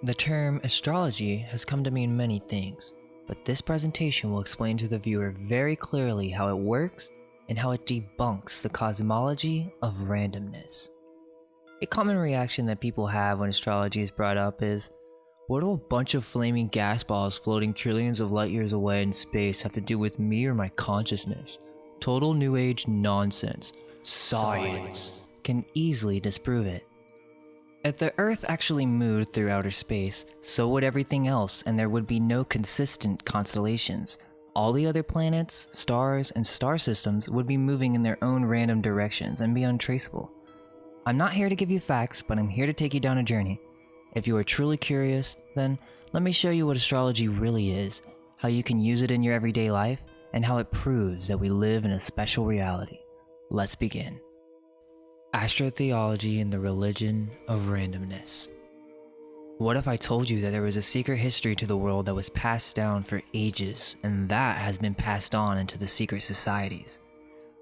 The term astrology has come to mean many things, but this presentation will explain to the viewer very clearly how it works and how it debunks the cosmology of randomness. A common reaction that people have when astrology is brought up is, what do a bunch of flaming gas balls floating trillions of light years away in space have to do with me or my consciousness? Total New Age nonsense. Science can easily disprove it. If the Earth actually moved through outer space, so would everything else, and there would be no consistent constellations. All the other planets, stars, and star systems would be moving in their own random directions and be untraceable. I'm not here to give you facts, but I'm here to take you down a journey. If you are truly curious, then let me show you what astrology really is, how you can use it in your everyday life, and how it proves that we live in a special reality. Let's begin. Astrotheology and the religion of randomness. What if I told you that there was a secret history to the world that was passed down for ages, and that has been passed on into the secret societies?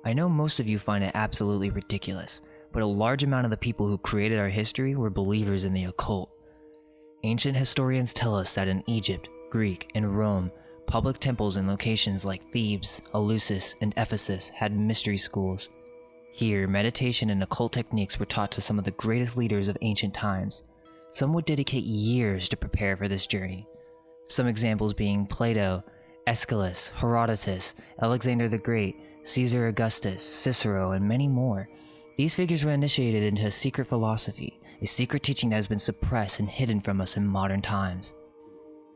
I know most of you find it absolutely ridiculous, but a large amount of the people who created our history were believers in the occult. Ancient historians tell us that in Egypt, Greek, and Rome, public temples in locations like Thebes, Eleusis, and Ephesus had mystery schools. Here, meditation and occult techniques were taught to some of the greatest leaders of ancient times. Some would dedicate years to prepare for this journey. Some examples being Plato, Aeschylus, Herodotus, Alexander the Great, Caesar Augustus, Cicero, and many more. These figures were initiated into a secret philosophy, a secret teaching that has been suppressed and hidden from us in modern times.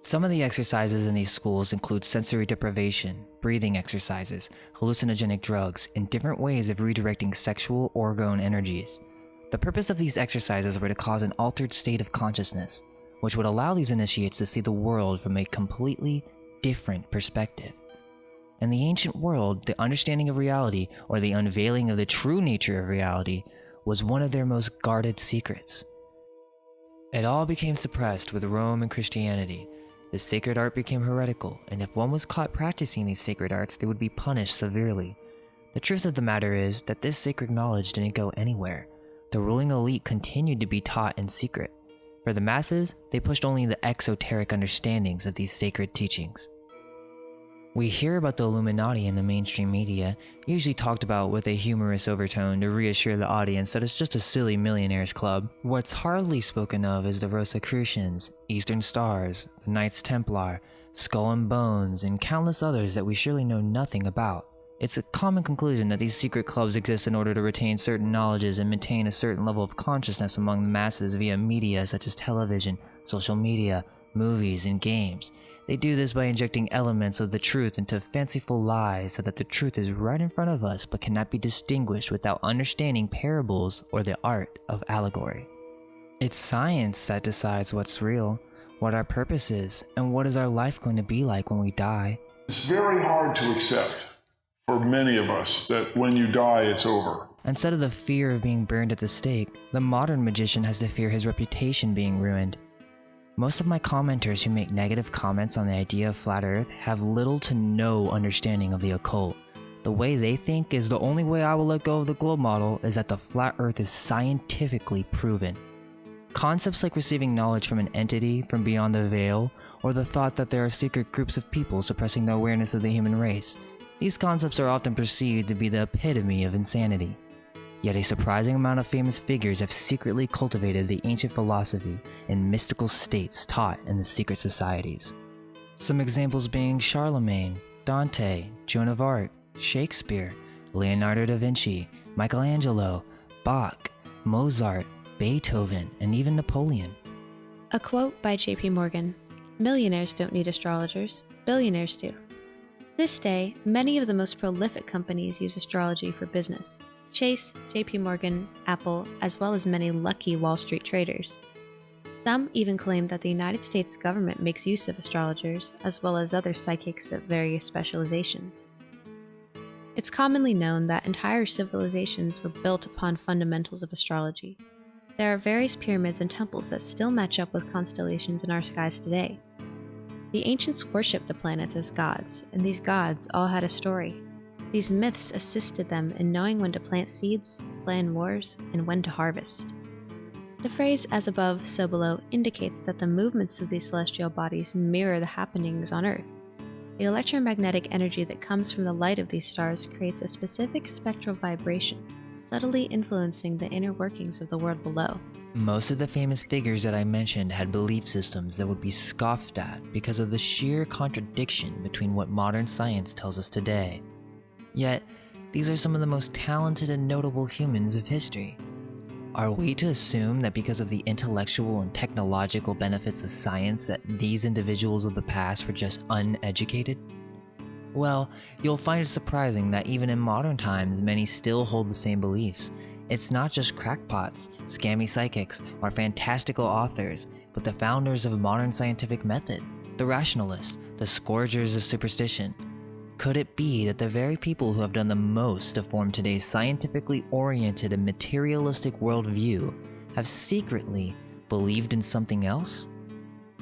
Some of the exercises in these schools include sensory deprivation, breathing exercises, hallucinogenic drugs, and different ways of redirecting sexual orgone energies. The purpose of these exercises were to cause an altered state of consciousness, which would allow these initiates to see the world from a completely different perspective. In the ancient world, the understanding of reality, or the unveiling of the true nature of reality, was one of their most guarded secrets. It all became suppressed with Rome and Christianity. The sacred art became heretical, and if one was caught practicing these sacred arts, they would be punished severely. The truth of the matter is that this sacred knowledge didn't go anywhere. The ruling elite continued to be taught in secret. For the masses, they pushed only the exoteric understandings of these sacred teachings. We hear about the Illuminati in the mainstream media, usually talked about with a humorous overtone to reassure the audience that it's just a silly millionaires club. What's hardly spoken of is the Rosicrucians, Eastern Stars, the Knights Templar, Skull and Bones, and countless others that we surely know nothing about. It's a common conclusion that these secret clubs exist in order to retain certain knowledges and maintain a certain level of consciousness among the masses via media such as television, social media, movies, and games. They do this by injecting elements of the truth into fanciful lies so that the truth is right in front of us but cannot be distinguished without understanding parables or the art of allegory. It's science that decides what's real, what our purpose is, and what is our life going to be like when we die. It's very hard to accept for many of us that when you die, it's over. Instead of the fear of being burned at the stake, the modern magician has to fear his reputation being ruined. Most of my commenters who make negative comments on the idea of flat Earth have little to no understanding of the occult. The way they think is the only way I will let go of the globe model is that the flat Earth is scientifically proven. Concepts like receiving knowledge from an entity from beyond the veil, or the thought that there are secret groups of people suppressing the awareness of the human race, these concepts are often perceived to be the epitome of insanity. Yet a surprising amount of famous figures have secretly cultivated the ancient philosophy and mystical states taught in the secret societies. Some examples being Charlemagne, Dante, Joan of Arc, Shakespeare, Leonardo da Vinci, Michelangelo, Bach, Mozart, Beethoven, and even Napoleon. A quote by J.P. Morgan: "Millionaires don't need astrologers, billionaires do." This day, many of the most prolific companies use astrology for business. Chase, JP Morgan, Apple, as well as many lucky Wall Street traders. Some even claim that the United States government makes use of astrologers, as well as other psychics of various specializations. It's commonly known that entire civilizations were built upon fundamentals of astrology. There are various pyramids and temples that still match up with constellations in our skies today. The ancients worshipped the planets as gods, and these gods all had a story. These myths assisted them in knowing when to plant seeds, plan wars, and when to harvest. The phrase as above, so below indicates that the movements of these celestial bodies mirror the happenings on Earth. The electromagnetic energy that comes from the light of these stars creates a specific spectral vibration, subtly influencing the inner workings of the world below. Most of the famous figures that I mentioned had belief systems that would be scoffed at because of the sheer contradiction between what modern science tells us today. Yet, these are some of the most talented and notable humans of history. Are we to assume that because of the intellectual and technological benefits of science that these individuals of the past were just uneducated? Well, you'll find it surprising that even in modern times, many still hold the same beliefs. It's not just crackpots, scammy psychics, or fantastical authors, but the founders of modern scientific method, the rationalists, the scourgers of superstition. Could it be that the very people who have done the most to form today's scientifically oriented and materialistic worldview have secretly believed in something else?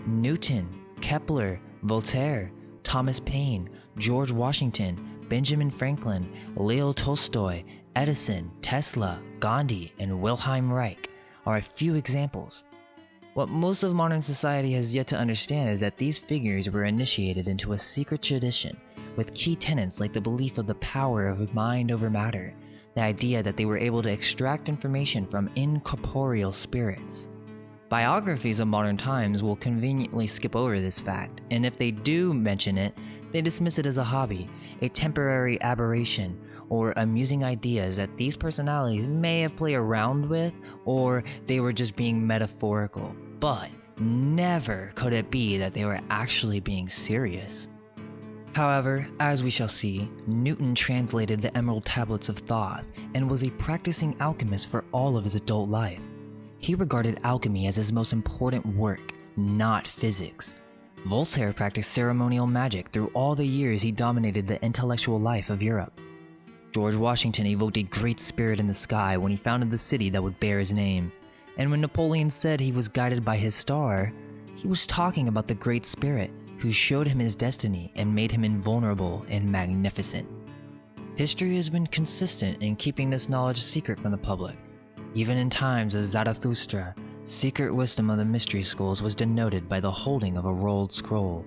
Newton, Kepler, Voltaire, Thomas Paine, George Washington, Benjamin Franklin, Leo Tolstoy, Edison, Tesla, Gandhi, and Wilhelm Reich are a few examples. What most of modern society has yet to understand is that these figures were initiated into a secret tradition with key tenets like the belief of the power of mind over matter, the idea that they were able to extract information from incorporeal spirits. Biographies of modern times will conveniently skip over this fact, and if they do mention it, they dismiss it as a hobby, a temporary aberration, or amusing ideas that these personalities may have played around with, or they were just being metaphorical. But never could it be that they were actually being serious. However, as we shall see, Newton translated the Emerald Tablets of Thoth and was a practicing alchemist for all of his adult life. He regarded alchemy as his most important work, not physics. Voltaire practiced ceremonial magic through all the years he dominated the intellectual life of Europe. George Washington evoked a great spirit in the sky when he founded the city that would bear his name. And when Napoleon said he was guided by his star, he was talking about the Great Spirit who showed him his destiny and made him invulnerable and magnificent. History has been consistent in keeping this knowledge secret from the public. Even in times of Zarathustra, secret wisdom of the mystery schools was denoted by the holding of a rolled scroll.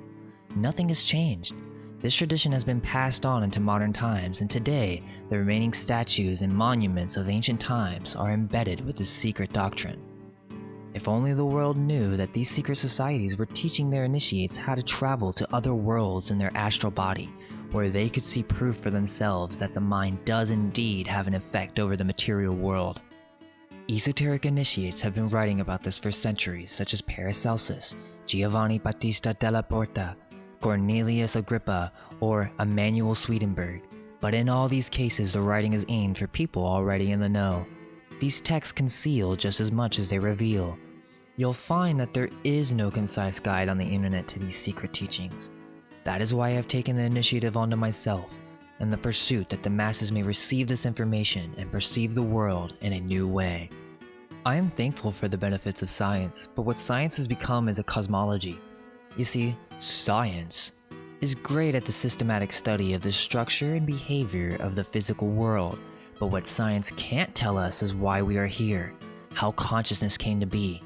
Nothing has changed. This tradition has been passed on into modern times, and today, the remaining statues and monuments of ancient times are embedded with this secret doctrine. If only the world knew that these secret societies were teaching their initiates how to travel to other worlds in their astral body, where they could see proof for themselves that the mind does indeed have an effect over the material world. Esoteric initiates have been writing about this for centuries, such as Paracelsus, Giovanni Battista della Porta, Cornelius Agrippa, or Emanuel Swedenborg. But in all these cases, the writing is aimed for people already in the know. These texts conceal just as much as they reveal. You'll find that there is no concise guide on the internet to these secret teachings. That is why I have taken the initiative onto myself, in the pursuit that the masses may receive this information and perceive the world in a new way. I am thankful for the benefits of science, but what science has become is a cosmology. You see, science is great at the systematic study of the structure and behavior of the physical world, but what science can't tell us is why we are here, how consciousness came to be.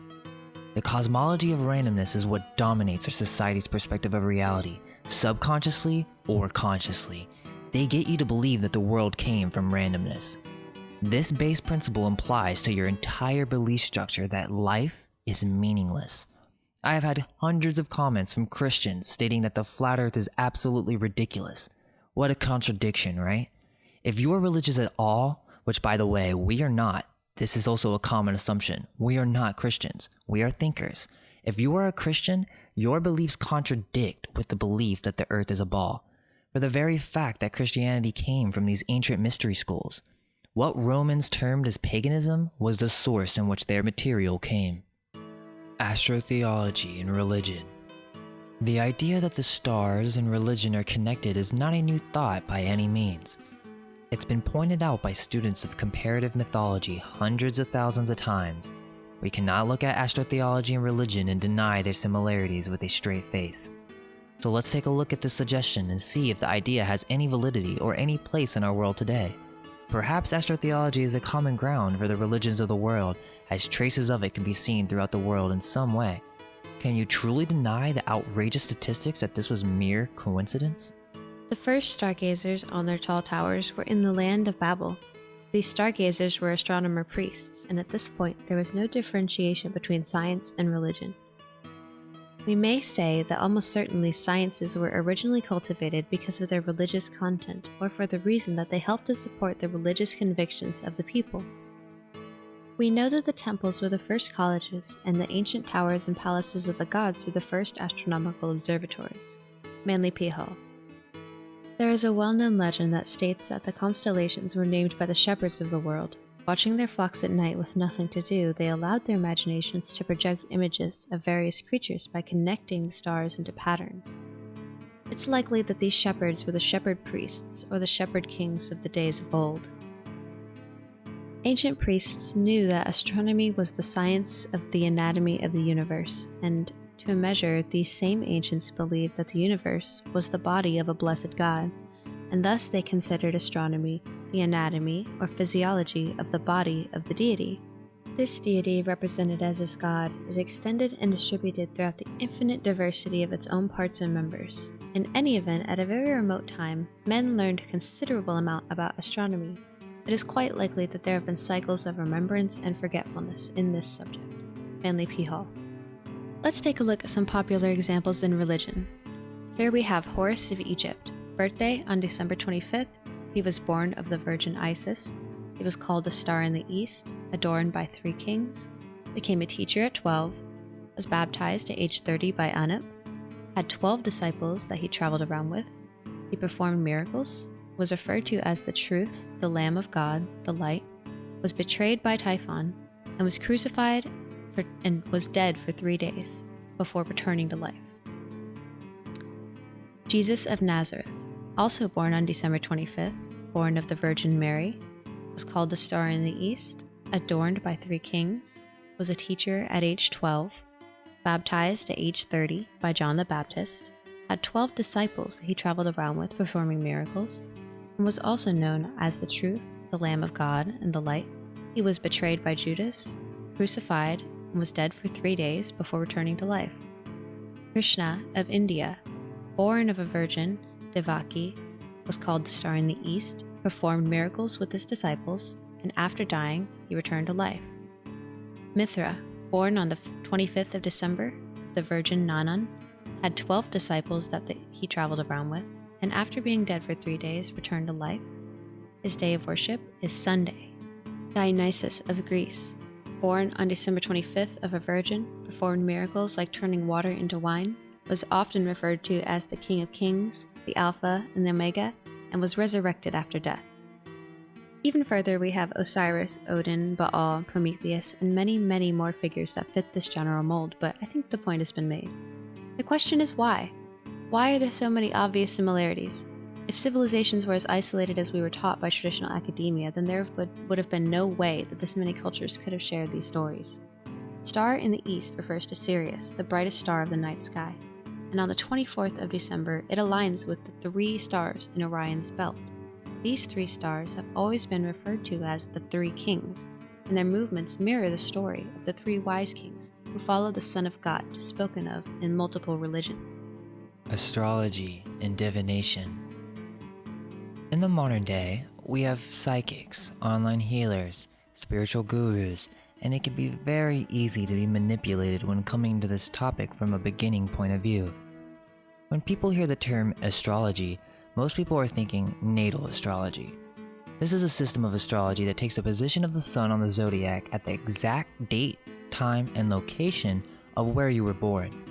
The cosmology of randomness is what dominates our society's perspective of reality, subconsciously or consciously. They get you to believe that the world came from randomness. This base principle implies to your entire belief structure that life is meaningless. I have had hundreds of comments from Christians stating that the flat earth is absolutely ridiculous. What a contradiction, right? If you are religious at all, which by the way, we are not, this is also a common assumption. We are not Christians. We are thinkers. If you are a Christian, your beliefs contradict with the belief that the earth is a ball. For the very fact that Christianity came from these ancient mystery schools. What Romans termed as paganism was the source in which their material came. Astrotheology and religion. The idea that the stars and religion are connected is not a new thought by any means. It's been pointed out by students of comparative mythology hundreds of thousands of times. We cannot look at astrotheology and religion and deny their similarities with a straight face. So let's take a look at this suggestion and see if the idea has any validity or any place in our world today. Perhaps astrotheology is a common ground for the religions of the world, as traces of it can be seen throughout the world in some way. Can you truly deny the outrageous statistics that this was mere coincidence? The first stargazers on their tall towers were in the land of Babel. These stargazers were astronomer priests, and at this point there was no differentiation between science and religion. We may say that almost certainly sciences were originally cultivated because of their religious content, or for the reason that they helped to support the religious convictions of the people. We know that the temples were the first colleges, and the ancient towers and palaces of the gods were the first astronomical observatories. Manly P. Hall. There is a well-known legend that states that the constellations were named by the shepherds of the world. Watching their flocks at night with nothing to do, they allowed their imaginations to project images of various creatures by connecting the stars into patterns. It's likely that these shepherds were the shepherd priests or the shepherd kings of the days of old. Ancient priests knew that astronomy was the science of the anatomy of the universe, and to a measure, these same ancients believed that the universe was the body of a blessed God, and thus they considered astronomy the anatomy or physiology of the body of the deity. This deity, represented as his God, is extended and distributed throughout the infinite diversity of its own parts and members. In any event, at a very remote time, men learned a considerable amount about astronomy. It is quite likely that there have been cycles of remembrance and forgetfulness in this subject. Manly P. Hall. Let's take a look at some popular examples in religion. Here we have Horus of Egypt. Birthday on December 25th. He was born of the Virgin Isis. He was called a star in the east, adorned by 3 kings, became a teacher at 12, was baptized at age 30 by Anup, had 12 disciples that he traveled around with. He performed miracles, was referred to as the Truth, the Lamb of God, the Light, was betrayed by Typhon, and was crucified and was dead for 3 days before returning to life. Jesus of Nazareth, also born on December 25th, born of the Virgin Mary, was called the Star in the East, adorned by 3 kings, was a teacher at age 12, baptized at age 30 by John the Baptist, had 12 disciples that he traveled around with performing miracles, and was also known as the Truth, the Lamb of God, and the Light. He was betrayed by Judas, crucified, and was dead for 3 days before returning to life. Krishna of India, born of a virgin, Devaki, was called the Star in the East, performed miracles with his disciples, and after dying, he returned to life. Mithra, born on the 25th of December, the Virgin Nanan, had 12 disciples that he traveled around with, and after being dead for 3 days, returned to life. His day of worship is Sunday. Dionysus of Greece, born on December 25th of a virgin, performed miracles like turning water into wine, was often referred to as the King of Kings, the Alpha and the Omega, and was resurrected after death. Even further, we have Osiris, Odin, Baal, Prometheus, and many, many more figures that fit this general mold, but I think the point has been made. The question is why? Why are there so many obvious similarities? If civilizations were as isolated as we were taught by traditional academia, then there would have been no way that this many cultures could have shared these stories. Star in the east refers to Sirius, the brightest star of the night sky, and on the 24th of December, it aligns with the 3 stars in Orion's belt. These 3 stars have always been referred to as the 3 kings, and their movements mirror the story of the 3 wise kings who follow the Son of God, spoken of in multiple religions. Astrology and divination. In the modern day, we have psychics, online healers, spiritual gurus, and it can be very easy to be manipulated when coming to this topic from a beginning point of view. When people hear the term astrology, most people are thinking natal astrology. This is a system of astrology that takes the position of the sun on the zodiac at the exact date, time, and location of where you were born.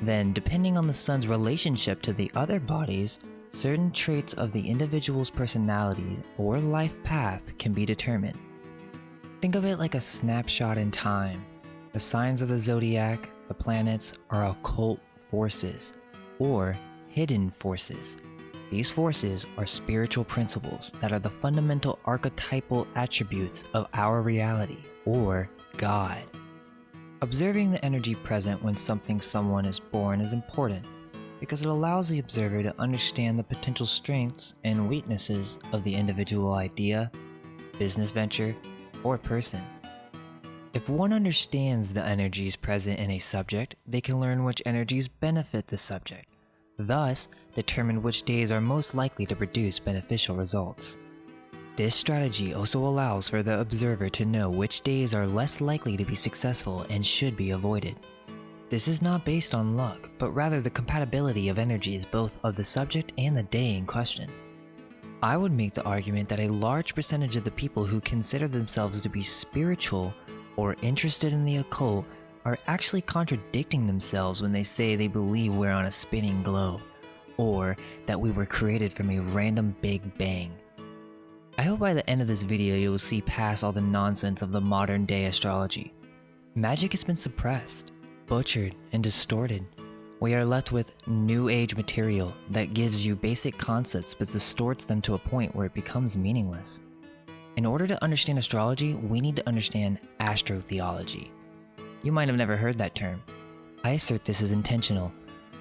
Then, depending on the sun's relationship to the other bodies, certain traits of the individual's personality or life path can be determined. Think of it like a snapshot in time. The signs of the zodiac, the planets, are occult forces, or hidden forces. These forces are spiritual principles that are the fundamental archetypal attributes of our reality, or God. Observing the energy present when someone is born is important, because it allows the observer to understand the potential strengths and weaknesses of the individual idea, business venture, or person. If one understands the energies present in a subject, they can learn which energies benefit the subject, thus determine which days are most likely to produce beneficial results. This strategy also allows for the observer to know which days are less likely to be successful and should be avoided. This is not based on luck, but rather the compatibility of energies both of the subject and the day in question. I would make the argument that a large percentage of the people who consider themselves to be spiritual or interested in the occult are actually contradicting themselves when they say they believe we're on a spinning globe, or that we were created from a random Big Bang. I hope by the end of this video you will see past all the nonsense of the modern day astrology. Magic has been suppressed, butchered, and distorted. We are left with new age material that gives you basic concepts but distorts them to a point where it becomes meaningless. In order to understand astrology, we need to understand astrotheology. You might have never heard that term. I assert this is intentional,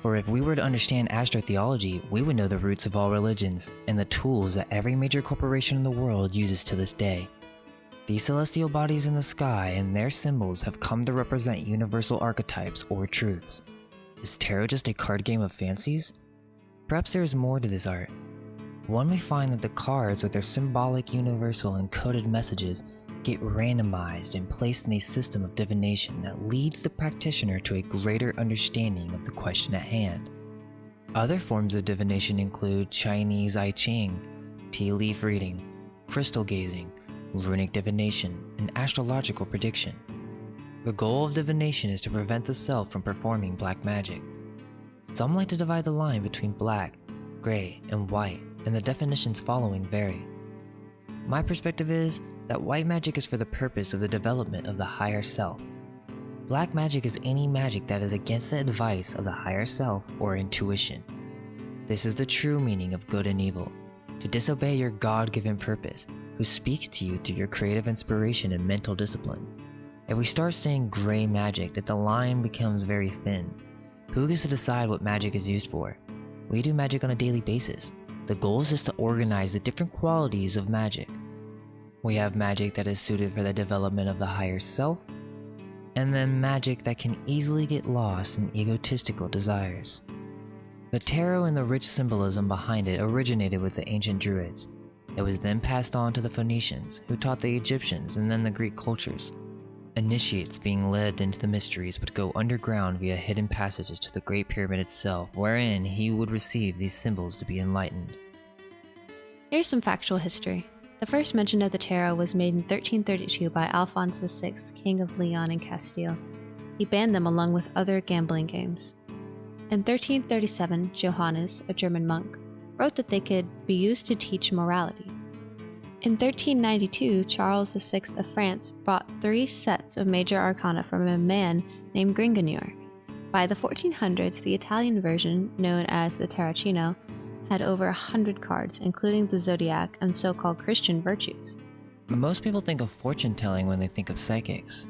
for if we were to understand astrotheology, we would know the roots of all religions and the tools that every major corporation in the world uses to this day. These celestial bodies in the sky and their symbols have come to represent universal archetypes or truths. Is tarot just a card game of fancies? Perhaps there is more to this art. One may find that the cards with their symbolic universal encoded messages get randomized and placed in a system of divination that leads the practitioner to a greater understanding of the question at hand. Other forms of divination include Chinese I Ching, tea leaf reading, crystal gazing, runic divination, and astrological prediction. The goal of divination is to prevent the self from performing black magic. Some like to divide the line between black, gray, and white, and the definitions following vary. My perspective is that white magic is for the purpose of the development of the higher self. Black magic is any magic that is against the advice of the higher self or intuition. This is the true meaning of good and evil, to disobey your God-given purpose, who speaks to you through your creative inspiration and mental discipline. If we start saying gray magic, that the line becomes very thin. Who gets to decide what magic is used for? We do magic on a daily basis. The goal is just to organize the different qualities of magic. We have magic that is suited for the development of the higher self, and then magic that can easily get lost in egotistical desires. The tarot and the rich symbolism behind it originated with the ancient Druids. It was then passed on to the Phoenicians, who taught the Egyptians and then the Greek cultures. Initiates being led into the mysteries would go underground via hidden passages to the Great Pyramid itself, wherein he would receive these symbols to be enlightened. Here's some factual history. The first mention of the tarot was made in 1332 by Alphonse VI, King of Leon and Castile. He banned them along with other gambling games. In 1337, Johannes, a German monk, wrote that they could be used to teach morality. In 1392, Charles VI of France bought 3 sets of major arcana from a man named Gringonure. By the 1400s, the Italian version, known as the Tarocchino, had over 100 cards, including the zodiac and so-called Christian virtues. Most people think of fortune telling when they think of psychics.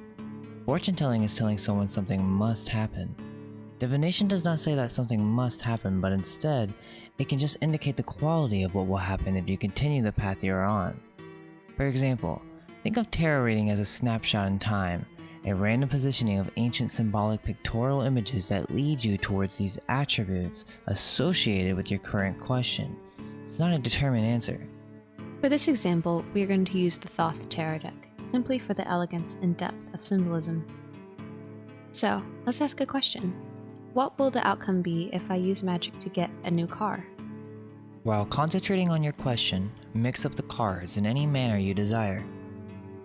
Fortune telling is telling someone something must happen. Divination does not say that something must happen, but instead, it can just indicate the quality of what will happen if you continue the path you're on. For example, think of tarot reading as a snapshot in time, a random positioning of ancient symbolic pictorial images that lead you towards these attributes associated with your current question. It's not a determined answer. For this example, we are going to use the Thoth Tarot deck, simply for the elegance and depth of symbolism. So, let's ask a question. What will the outcome be if I use magic to get a new car? While concentrating on your question, mix up the cards in any manner you desire.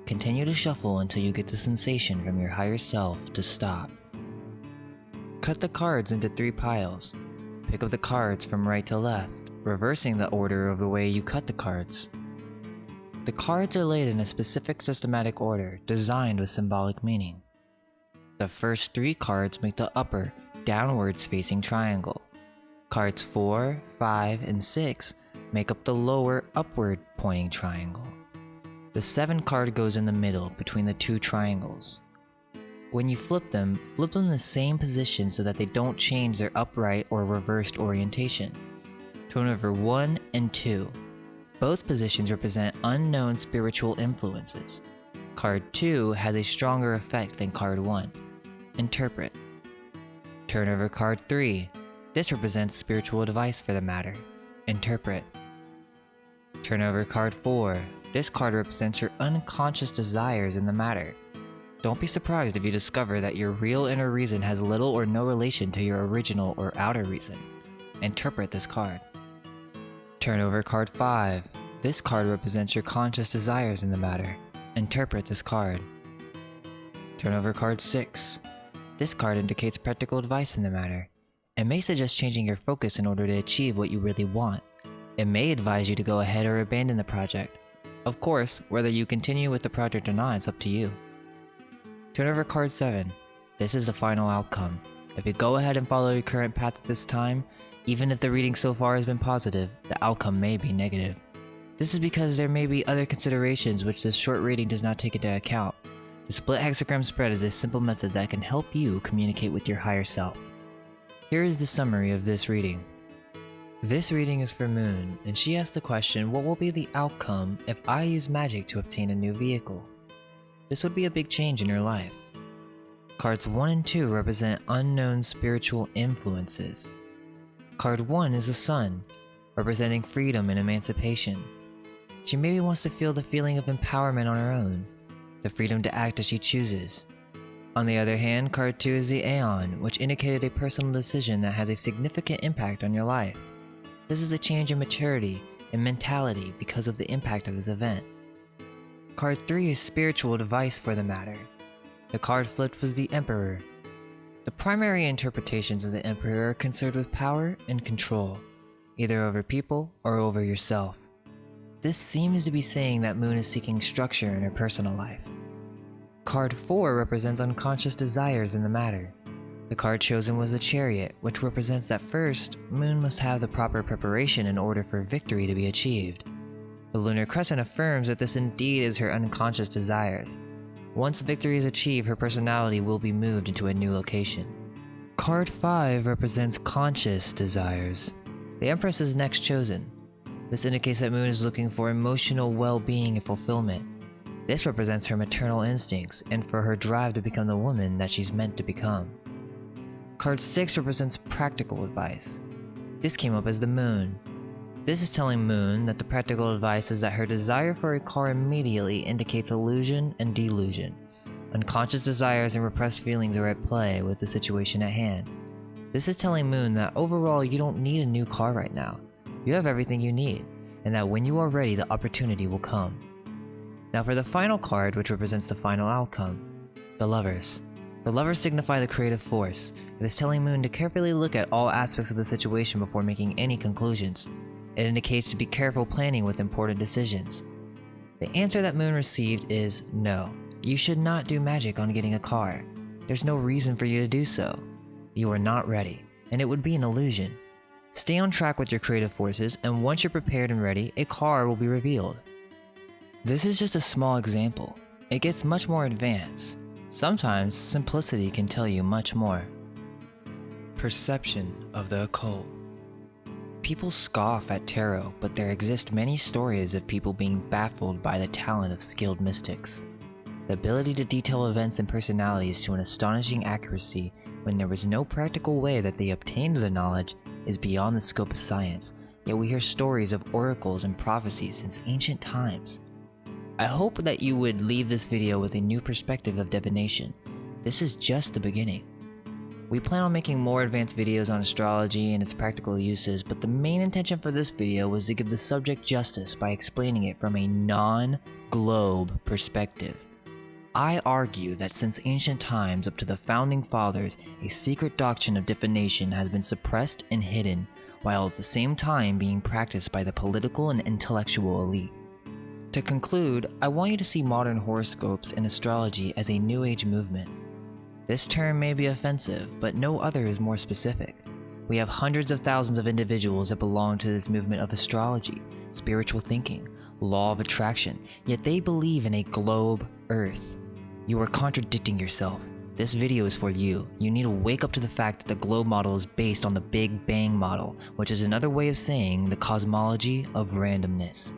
Continue to shuffle until you get the sensation from your higher self to stop. Cut the cards into 3 piles. Pick up the cards from right to left, reversing the order of the way you cut the cards. The cards are laid in a specific systematic order designed with symbolic meaning. The first 3 cards make the upper, downwards facing triangle. Cards 4, 5, and 6 make up the lower, upward pointing triangle. The 7 card goes in the middle between the 2 triangles. When you flip them in the same position so that they don't change their upright or reversed orientation. Turn over 1 and 2. Both positions represent unknown spiritual influences. Card 2 has a stronger effect than card 1. Interpret. Turn over card 3. This represents spiritual advice for the matter. Interpret. Turn over card 4. This card represents your unconscious desires in the matter. Don't be surprised if you discover that your real inner reason has little or no relation to your original or outer reason. Interpret this card. Turn over card 5. This card represents your conscious desires in the matter. Interpret this card. Turn over card 6. This card indicates practical advice in the matter. It may suggest changing your focus in order to achieve what you really want. It may advise you to go ahead or abandon the project. Of course, whether you continue with the project or not is up to you. Turn over card 7. This is the final outcome. If you go ahead and follow your current path at this time, even if the reading so far has been positive, the outcome may be negative. This is because there may be other considerations which this short reading does not take into account. The split hexagram spread is a simple method that can help you communicate with your higher self. Here is the summary of this reading. This reading is for Moon, and she asked the question, what will be the outcome if I use magic to obtain a new vehicle? This would be a big change in your life. Cards 1 and 2 represent unknown spiritual influences. Card 1 is the Sun, representing freedom and emancipation. She maybe wants to feel the feeling of empowerment on her own, the freedom to act as she chooses. On the other hand, card 2 is the Aeon, which indicated a personal decision that has a significant impact on your life. This is a change in maturity and mentality because of the impact of this event. Card 3 is spiritual advice for the matter. The card flipped was the Emperor. The primary interpretations of the Emperor are concerned with power and control, either over people or over yourself. This seems to be saying that Moon is seeking structure in her personal life. Card 4 represents unconscious desires in the matter. The card chosen was the Chariot, which represents that first, Moon must have the proper preparation in order for victory to be achieved. The lunar crescent affirms that this indeed is her unconscious desires. Once victory is achieved, her personality will be moved into a new location. Card 5 represents conscious desires. The Empress is next chosen. This indicates that Moon is looking for emotional well-being and fulfillment. This represents her maternal instincts and for her drive to become the woman that she's meant to become. Card 6 represents practical advice. This came up as the Moon. This is telling Moon that the practical advice is that her desire for a car immediately indicates illusion and delusion. Unconscious desires and repressed feelings are at play with the situation at hand. This is telling Moon that overall you don't need a new car right now. You have everything you need, and that when you are ready, the opportunity will come. Now for the final card, which represents the final outcome, the Lovers. The Lovers signify the creative force. It is telling Moon to carefully look at all aspects of the situation before making any conclusions. It indicates to be careful planning with important decisions. The answer that Moon received is no. You should not do magic on getting a car. There's no reason for you to do so. You are not ready, and it would be an illusion. Stay on track with your creative forces, and once you're prepared and ready, a car will be revealed. This is just a small example. It gets much more advanced. Sometimes simplicity can tell you much more. Perception of the occult. People scoff at tarot, but there exist many stories of people being baffled by the talent of skilled mystics. The ability to detail events and personalities to an astonishing accuracy when there was no practical way that they obtained the knowledge is beyond the scope of science, yet we hear stories of oracles and prophecies since ancient times. I hope that you would leave this video with a new perspective of divination. This is just the beginning. We plan on making more advanced videos on astrology and its practical uses, but the main intention for this video was to give the subject justice by explaining it from a non-globe perspective. I argue that since ancient times up to the founding fathers, a secret doctrine of divination has been suppressed and hidden, while at the same time being practiced by the political and intellectual elite. To conclude, I want you to see modern horoscopes and astrology as a New Age movement. This term may be offensive, but no other is more specific. We have hundreds of thousands of individuals that belong to this movement of astrology, spiritual thinking, law of attraction, yet they believe in a globe Earth. You are contradicting yourself. This video is for you. You need to wake up to the fact that the globe model is based on the Big Bang model, which is another way of saying the cosmology of randomness.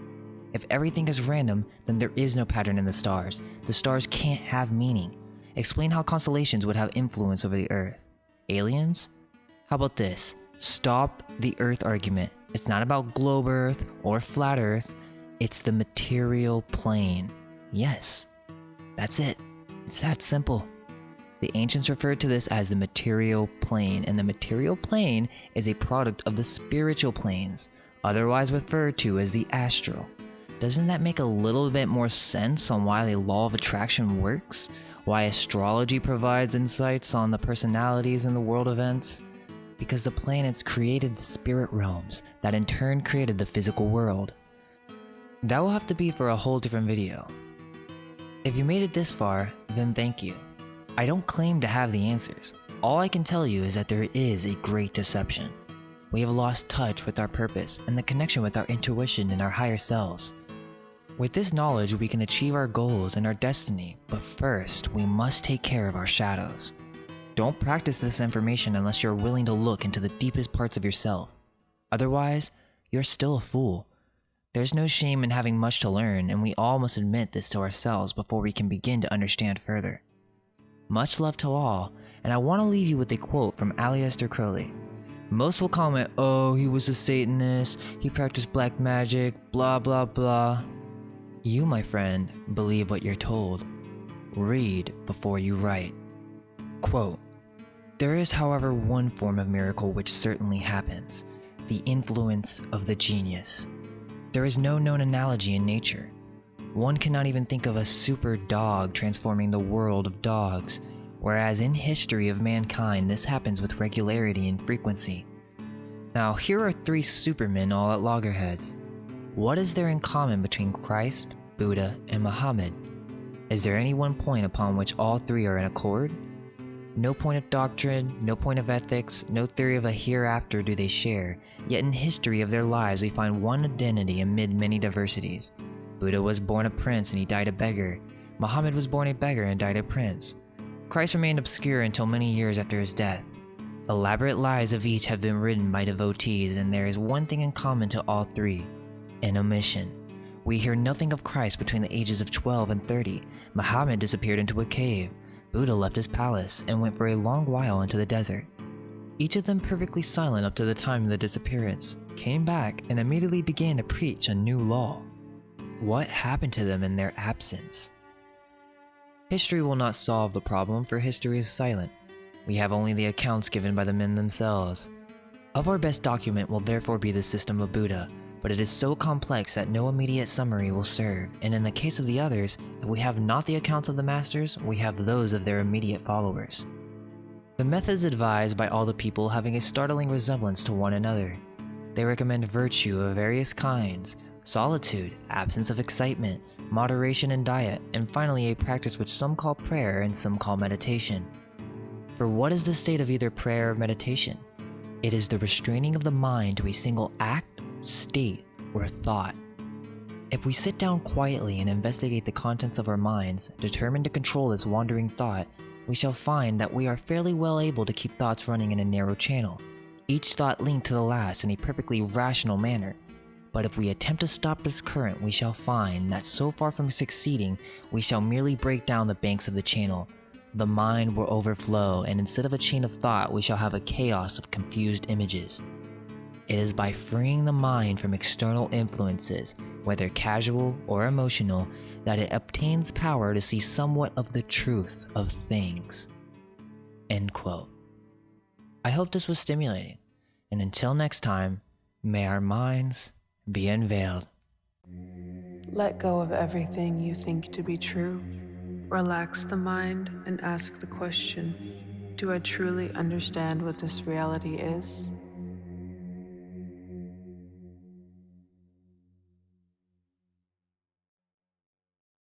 If everything is random, then there is no pattern in the stars. The stars can't have meaning. Explain how constellations would have influence over the Earth. Aliens? How about this? Stop the Earth argument. It's not about globe Earth or flat Earth. It's the material plane. Yes, that's it. It's that simple. The ancients referred to this as the material plane, and the material plane is a product of the spiritual planes, otherwise referred to as the astral. Doesn't that make a little bit more sense on why the law of attraction works? Why astrology provides insights on the personalities in the world events? Because the planets created the spirit realms that in turn created the physical world. That will have to be for a whole different video. If you made it this far, then thank you. I don't claim to have the answers. All I can tell you is that there is a great deception. We have lost touch with our purpose and the connection with our intuition and our higher selves. With this knowledge, we can achieve our goals and our destiny, but first, we must take care of our shadows. Don't practice this information unless you're willing to look into the deepest parts of yourself. Otherwise, you're still a fool. There's no shame in having much to learn, and we all must admit this to ourselves before we can begin to understand further. Much love to all, and I want to leave you with a quote from Aleister Crowley. Most will comment, "Oh, he was a Satanist, he practiced black magic, blah blah blah." You, my friend, believe what you're told. Read before you write. Quote, "There is, however, one form of miracle which certainly happens, the influence of the genius. There is no known analogy in nature. One cannot even think of a super dog transforming the world of dogs, whereas in history of mankind this happens with regularity and frequency. Now here are 3 supermen all at loggerheads. What is there in common between Christ, Buddha, and Muhammad? Is there any one point upon which all 3 are in accord? No point of doctrine, no point of ethics, no theory of a hereafter do they share, yet in history of their lives we find one identity amid many diversities. Buddha was born a prince and he died a beggar. Muhammad was born a beggar and died a prince. Christ remained obscure until many years after his death. Elaborate lives of each have been written by devotees, and there is one thing in common to all 3, an omission. We hear nothing of Christ between the ages of 12 and 30. Muhammad disappeared into a cave. Buddha left his palace and went for a long while into the desert. Each of them perfectly silent up to the time of the disappearance, came back and immediately began to preach a new law. What happened to them in their absence? History will not solve the problem, for history is silent. We have only the accounts given by the men themselves. Of our best document will therefore be the system of Buddha, but it is so complex that no immediate summary will serve, and in the case of the others, if we have not the accounts of the masters, we have those of their immediate followers. The methods advised by all the people having a startling resemblance to one another. They recommend virtue of various kinds, solitude, absence of excitement, moderation in diet, and finally a practice which some call prayer and some call meditation. For what is the state of either prayer or meditation? It is the restraining of the mind to a single act, state, or thought. If we sit down quietly and investigate the contents of our minds, determined to control this wandering thought, we shall find that we are fairly well able to keep thoughts running in a narrow channel, each thought linked to the last in a perfectly rational manner. But if we attempt to stop this current, we shall find that so far from succeeding, we shall merely break down the banks of the channel. The mind will overflow, and instead of a chain of thought, we shall have a chaos of confused images. It is by freeing the mind from external influences, whether casual or emotional, that it obtains power to see somewhat of the truth of things." End quote. I hope this was stimulating, and until next time, may our minds be unveiled. Let go of everything you think to be true. Relax the mind and ask the question, do I truly understand what this reality is?